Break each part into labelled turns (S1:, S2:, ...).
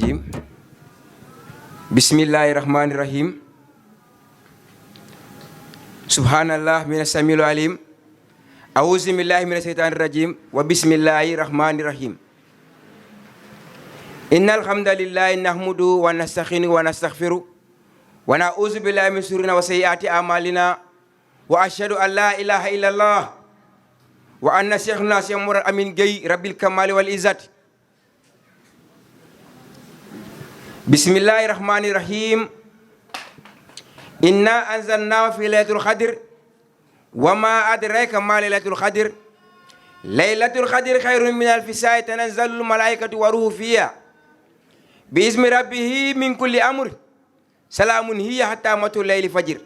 S1: rajim bismillahi rahmani rahim subhanallah mina samiul alim a'udzu billahi mina shaytanir rajim wa bismillahi rahmani rahim innal hamdalillahi nahmudu wa nastaghfiru wa nastaghfiru wa na'udzu billahi min shururi wa sayyiati a'malina wa ashhadu an la ilaha illallah wa anna shaykhuna Cheikh Mouhamadou Amine Gueye rabbil kamali wal izzati bismillahi rahmani rahim inna anzalnahu fi laylatul qadr wa ma adraka ma laylatul qadr laylatul qadr khayrun min alfi shahr tanazzalul malaikatu wa ruhu fiha bi ismi rabbihi min kulli amr salamun hiya hatta matul layli fajr.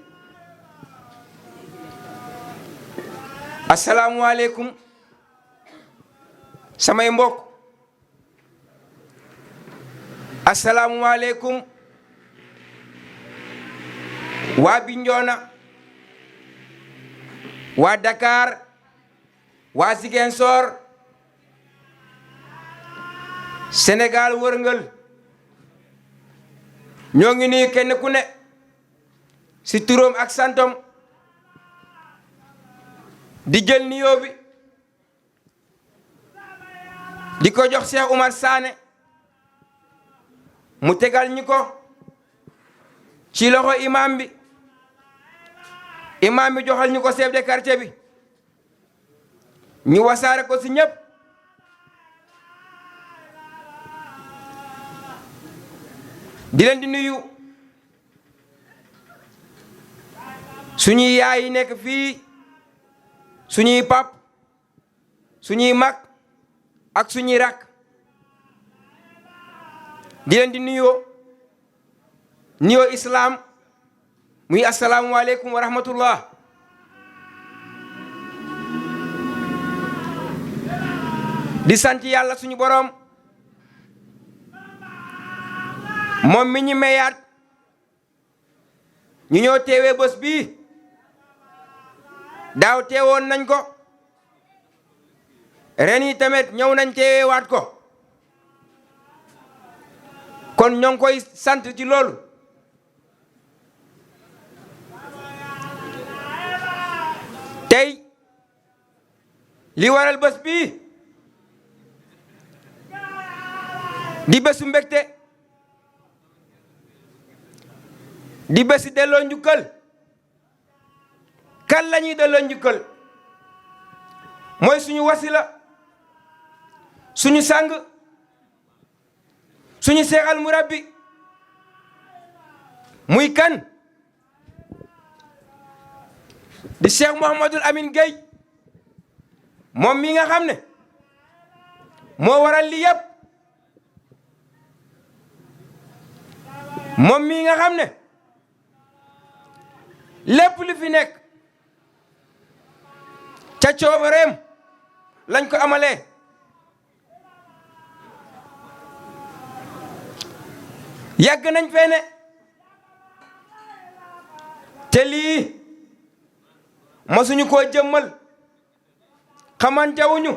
S1: Assalamu alaikum samay mbokk, assalamu alaikum waa Bignona, waa Dakar, waa Ziguinchor, Sénégal wërngël ñoo ngi nuyu kenn ku ne ci turam ak santom di jël nuyoo bi di ko jox Cheikh Oumar Sané mu tegal ñu ko ci loxo imam bi joxal ñu ko chef de quartier bi ñu wasaare ko ci ñëpp. di leen di nuyu suñuy yaay yi nekk fii, suñuy pap, suñuy mag ak suñuy rak. di leen di nuyoo islam muy assalaamu aleykum wa rahmatullah. di sant yàlla suñu borom moom mi ñu mayaat ñu ñoo teewee bés bii. daaw teewoon nañ ko, ren yi tamit ñëw nañ teeweewaat ko, kon ñoo ngi koy sant ci loolu. tey li waral bés bii di bésu mbégte, di bési delloo njukkal. kan la ñuy delloo njukkal? mooy suñu wasila, suñu sang, suñu seexal murabbi. muy kan? di Cheikh Mouhamadou Amine Gueye, moom mi nga xam ne moo waral li yëpp. moom mi nga xam ne lépp lu fi nekk ca coobareem lañ ko amalee. yàgg nañ fee ne te lii masuñu koo jëmmal, xamantewuñu.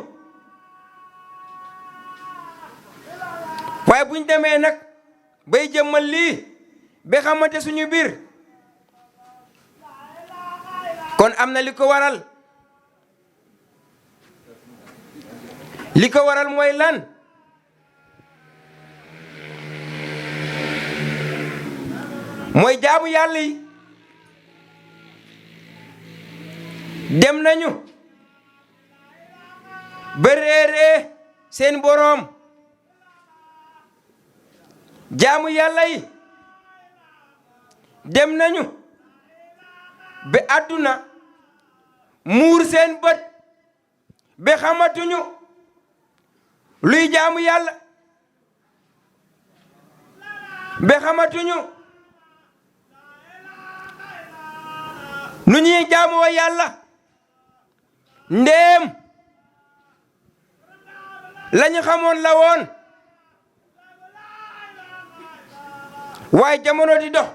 S1: waaye buñ demee nag bay jëmmal lii ba xamante suñu biir, kon am na li ko waral. li ko waral mooy lan? mooy jaamu yàlla yi dem nañu ba réeree seen boroom. jaamu yàlla yi dem nañu ba àdduna muur seen bët ba xamatuñu luy jaamu yàlla, ba xamatuñu nu ñuy jaamoo yàlla. ndéem lañu xamoon la woon, waaye jamono di dox,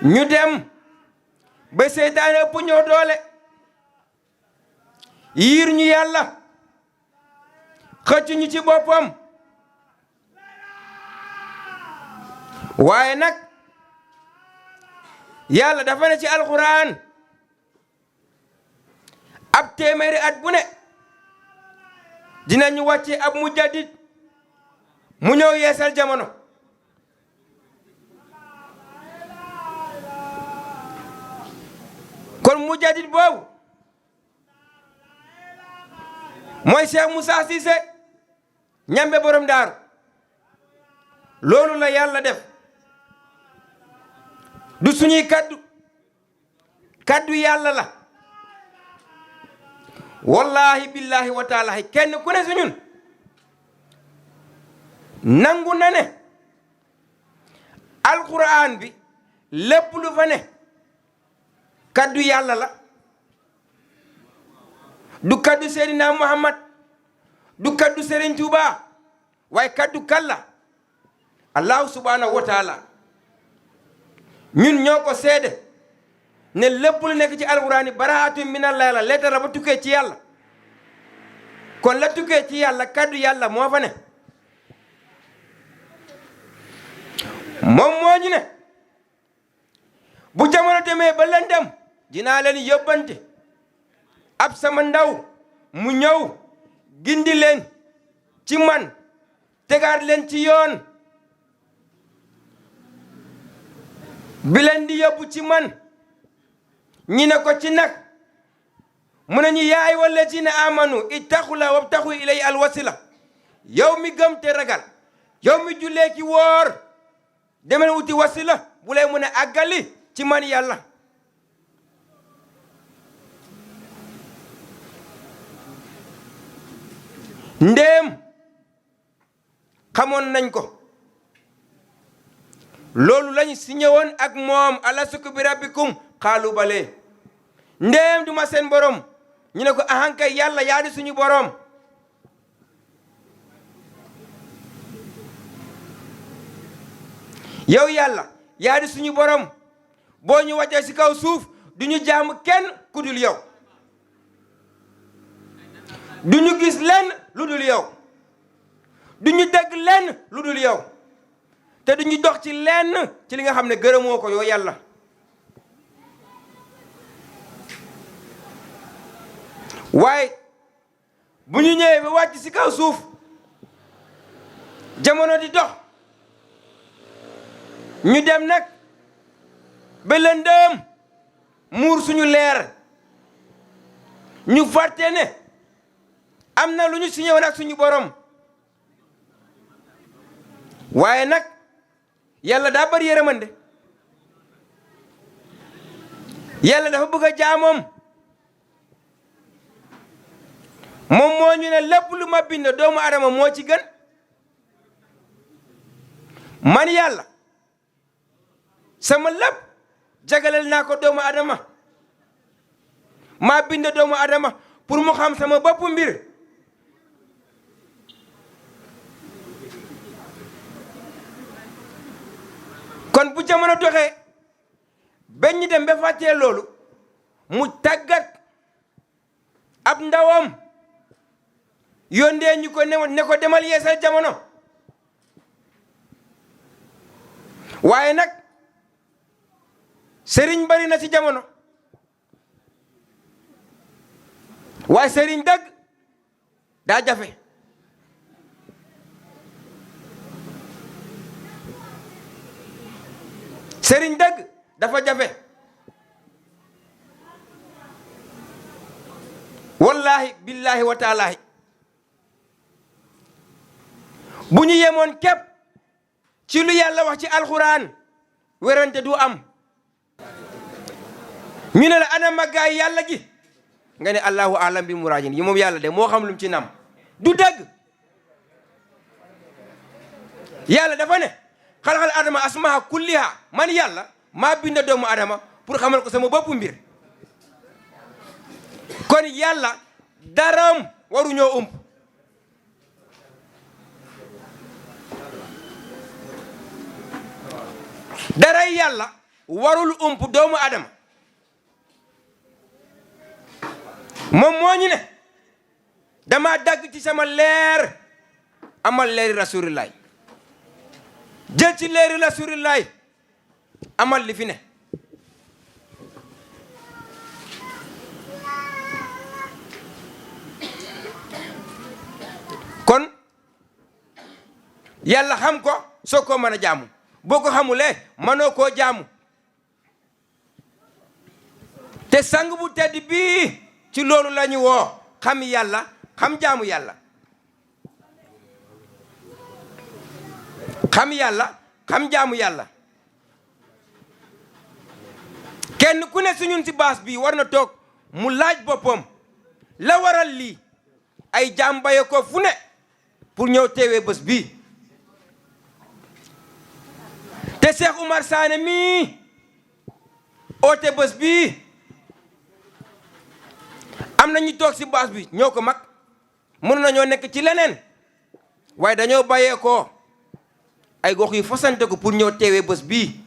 S1: ñu dem ba seytaane ëpp ñoo doole, yiir ñu yàlla xëcc ñu ci boppam. waaye nag yàlla dafa ne ci alquran ab téeméeri at bu ne dinañu wàcce ab mujaddid mu ñëw yeesal jamono. kon mujaddid boobu mooy Cheikh Moussa Cissé ñambe borom daaru. loolu la yàlla def du suñuy kaddu yàlla la. wallahi billahi wa taalahi kenn ku ne suñun nangu na ne alquran bi lépp lu fa ne kaddu yàlla la. du kaddu Seydina Muhammad du kaddu Serigne Touba waaye kaddu kalla allahu subhanahu wa taala. ñun ñoo ko seede ne lépp lu nekk ci alquraan yi baraatun minallahi la lettre la ba tukkee ci yàlla. kon la tukkee ci yàlla kaddu yàlla moo fa ne. moom moo ñu ne bu jamono demee ba lëndëm dinaa leen yóbbante ab sama ndaw mu ñëw gindi leen ci man tegaat leen ci yoon bi leen di yóbbu ci man. ñi ne ko ci nag mu ne ñu yaa ayyuha allazina amanu ittaqullah wabtaxu ilay alwasila. yow mi gëm te ragal yow mi jullee ki woor demel wuti wasila bu lay mun a àggali ci man yàlla. ndéem xamoon nañ ko loolu lañ signé woon ak moom alastu bi rabbikum xaalu bale. ndéem duma seen borom ñu ne ko ahankay yàlla yaa di suñu borom. yow yàlla yaa di suñu borom boo ñu wàccee ci kaw suuf du ñu jaamu kenn ku dul yow. du ñu gis lenn lu dul yow. du ñu dégg lenn lu dul yow. te du ñu dox ci lenn ci li nga xam ne gërëmoo ko yow yàlla. waaye bu ñu ñëwee ba wàcc ci kaw suuf jamono di dox ñu dem nag ba lëndëm muur suñu leer ñu fàtte ne am na lu ñu signé woon ak suñu borom. waaye nag yàlla daa bari yërmande. yàlla dafa bëgg a jaamoom. moom moo ñu ne lépp lu ma bind doomu adama moo ci gën. man yàlla sama lépp jagaleel naa ko doomu adama. maa bind doomu adama pour mu xam sama bopp mbir. kon bu jamono doxee ba ñu dem ba fàttee loolu mu tàggat ab ndawam yóndee ñu ko ne ko demal yeesal jamono. waaye nag sëriñ bari na ci jamono waaye sëriñ dëgg daa jafe. sëriñ dëgg dafa jafe. wallahi billahi wa taalahi bu ñu yemoon képp ci lu yàlla wax ci alxuraan werante du am. ñu ne la ana màggaay yàlla gi nga ne allahu alam bi muraadin yi moom yàlla de moo xam lu mu ci nam. du dëgg. yàlla dafa ne xalaqal adama asmaha kulliha man yàlla maa bind doomu adama pour xamal ko sama bopp mbir. kon yàlla daram waruñoo ump. daray yàlla warul ump doomu adama. moom moo ñu ne dama dagg ci sama leer amal leeri rasulillahi jël ci leeri rasulillahi amal li fi ne kon yàlla xam ko soo ko mën a jaamu boo ko xamulee mënoo koo jaamu te sang bu tedd bii ci loolu la ñu woo xam yàlla xam jaamu yàlla xam yàlla xam jaamu yàlla kenn ku ne suñun ci baas bi war na toog mu laaj boppam la waral lii ay jaam baye ko fu ne pour ñëw teewee bés bii te Cheikh Oumar Sané mii oote bés bii am na ñu toog ci baas bi ñoo ko mag mën nañoo nekk ci leneen waaye dañoo bayee ko ay gox yu fasante ko pour ñëw teewee bés bii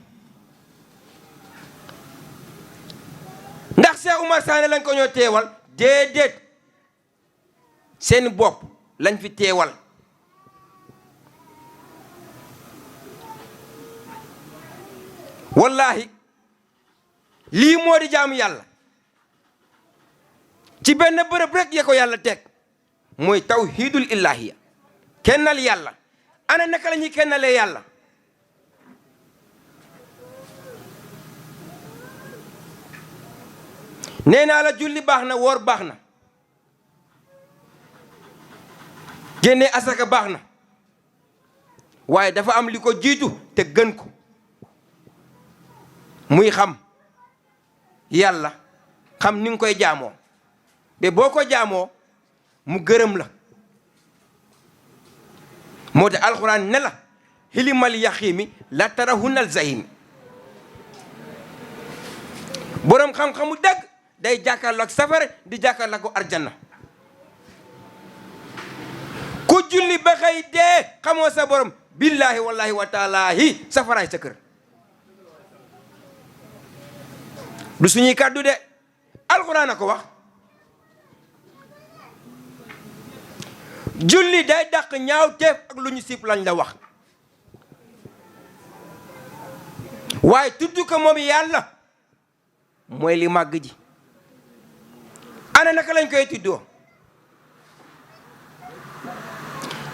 S1: ndax Cheikh Oumar Sané lañ ko ñoo teewal déedéet seen bopp lañ fi teewal wallahi lii moo di jaamu yàlla ci benn bërëb rek ya ko yàlla teg mooy tawhidul ilahiya kennal yàlla ana naka la ñuy kennalee yàlla nee naa la julli baax na woor baax na génne asaka baax na waaye dafa am li ko jiitu te gën ko muy xam yàlla xam ni nga koy jaamoo be boo ko jaamoo mu gërëm la moo tax alxuraan ne la xilimal yaxiimi la tarahunal zahimi boroom xam-xamu dëgg day jàkkaarloo ak safara di jàkkaarloo ak arjana ku julli ba xëy dee xamoo sa borom billahi wallahi wa taalaahi safaraay sa kër du suñuy kàddu de alxuraan a ko wax julli day dàq ñaaw teef ak lu ñu sib lañ la wax waaye tudd ko moom yàlla mooy li màgg ji ana naka lañ koy tuddoo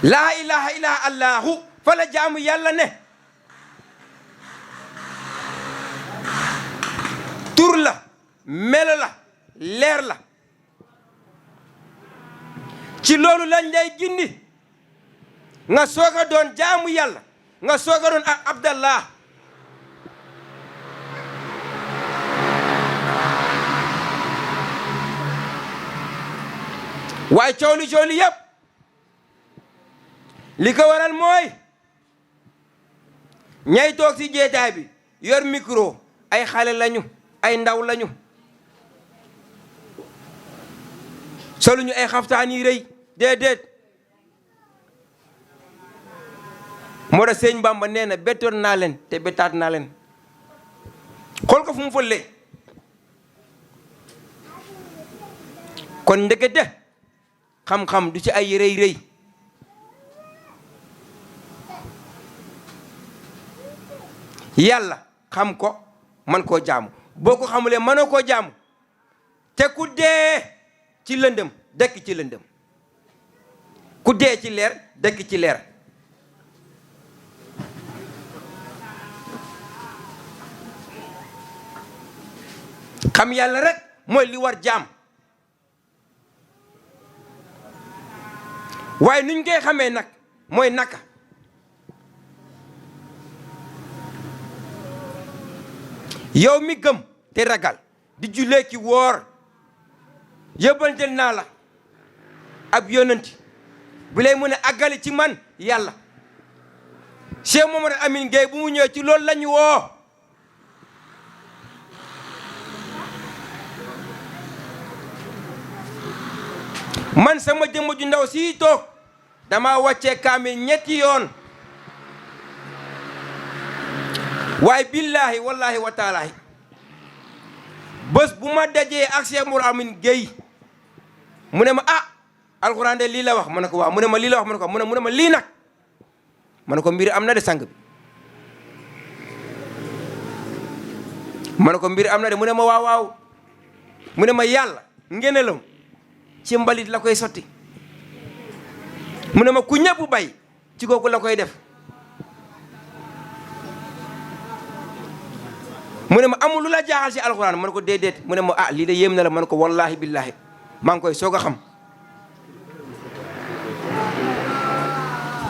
S1: laa ilaha illa allahu fa la jaamu yàlla ne tur la melo la leer la ci loolu lañ lay gindi nga soog a doon jaamu yàlla nga soog a doon abdallah waaye cooli yëpp li ko waral mooy ñay toog ci jeetaay bi yor micro ay xale lañu ay ndaw lañu soluñu ay xaftaan yi rëy déedéet moo tax sëñ Bamba nee na bettoon naa leen te bettaat naa leen xool ko fu mu fëlee kon ndekete xam-xam du ci ay rëy yàlla xam ko man koo jaamu boo ko xamulee mënoo koo jaamu te ku dee ci lëndëm dëkk ci lëndëm ku dee ci leer dëkk ci leer xam yàlla rek mooy li war jaam waaye nuñ koy xamee nag mooy naka yow mi gëm te ragal di jullee ki woor yóbbantel naa la ab yonanti bu lay mën a àggali ci man yàlla Cheikh Mamadou Amine Gueye bu mu ñëwee ci loolu lañu woo man sama jëmm ju ndaw sii toog dama wàccee kaamil ñetti yoon waaye billahi wallahi wa taalahi bés bu ma dajee ak Cheikh Mamadou Amine Gueye mu ne ma ah alxuraan de lii la wax ma ne ko waaw mu ne ma lii la wax ma ne ko mu ne ma lii nag ma ne ko mbir am na de sang bi ma ne ko mbir am na de mu ne ma waaw waaw mu ne ma yàlla ngenelam ci mbalit la koy sotti mu ne ma ku ñëpp bay ci kooku la koy def mu ne ma amul lu la jaaxal ci alxuraan ma ne ko déedéet mu ne ma ah lii de yéem na la ma ne ko wallahi billahi maa ngi koy soog a xam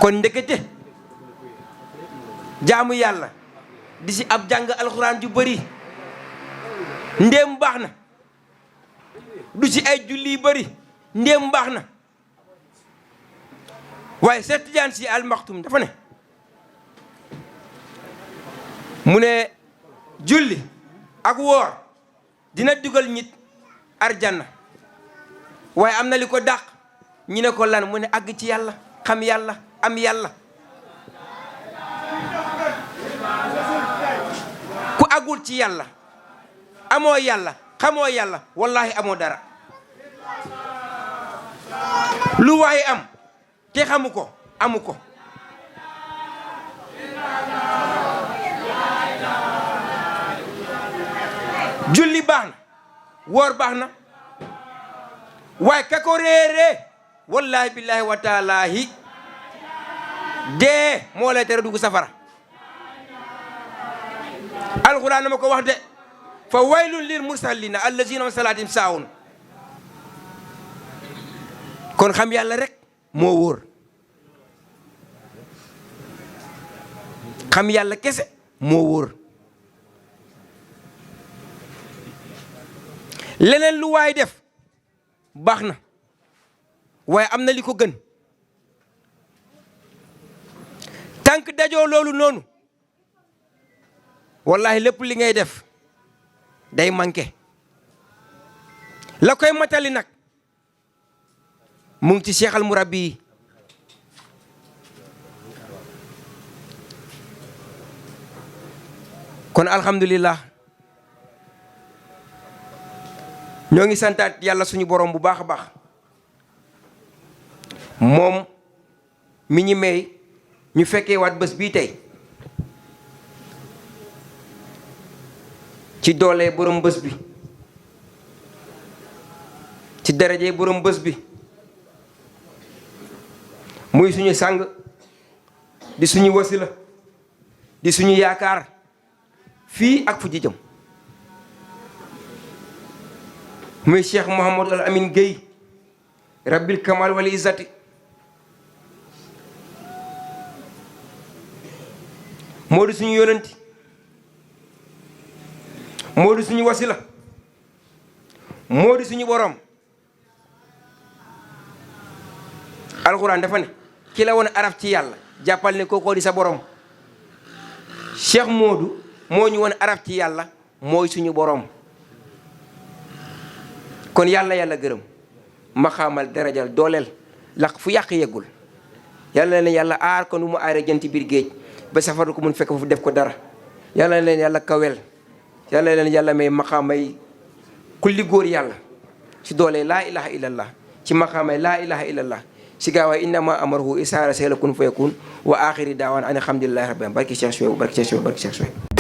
S1: kon ndekete jaamu yàlla di si ab jàng alxuraan ju bëri ndéem baax na du ci ay julli yu bëri ndéem baax na waaye Seex Tijaan Si Al Maktum dafa ne mu ne julli ak woor dina dugal nit arjanna waaye am na li ko dàq ñi ne ko lan mu ne àgg ci yàlla xam yàlla am yàlla ku àggul ci yàlla amoo yàlla xamoo yàlla wallahi amoo dara lu waaye am te xamu ko amu ko julli baax na woor baax na waaye ka ko réeree wallahi billahi wa taalaahi dee moo lay tere dugg safara alquran ma ko wax de fa waylun lil mursallina allazina an salaatihim saahun kon xam yàlla rek moo wóor xam yàlla kese moo wóor leneen lu waay def baax na waaye am na li ko gën tànk dajoo loolu noonu wallahi lépp li ngay def day manqué la koy matali nag mu ngi ci Cheikh al Murabbi yi kon alhamdulillah ñoo ngi santaat yàlla suñu borom bu baax a baax moom mi ñi may ñu fekkee waat bés bii tey ci doole borom bés bi ci daraje borom bés bi muy suñu sang di suñu wasila di suñu yaakaar fii ak fu ji jëm muy Cheikh Mouhamadou Al Amin Gueye rabbil kamal wal izzati moo di suñu yonenti moo di suñu wasila moo di suñu borom alxuraan dafa ne ki la woon araf ci yàlla jàppal ne kookoo di sa borom Cheikh Modou moo ñu woon araf ci yàlla mooy suñu borom kon yàlla yàlla gërëm maxaamal darajal dooleel lax fu yàq yeggul yàlla leen yàlla aar ko nu mu aaree jënti biir géej ba safara ko mun fekk fu def ko dara yàlla leen yàlla kawel yàlla leen yàlla may maxaamay kulli góor yàlla ci doole laa ilaha illallah ci maxaamay laa ilaha illallah si gaawaay innama amaruhu isaara seela kun fayakun wa axiri daawaan an alhamdulillahi rabbil barki Cheikh Chouaib barki Cheikh Chouaib barki Cheikh Chouaib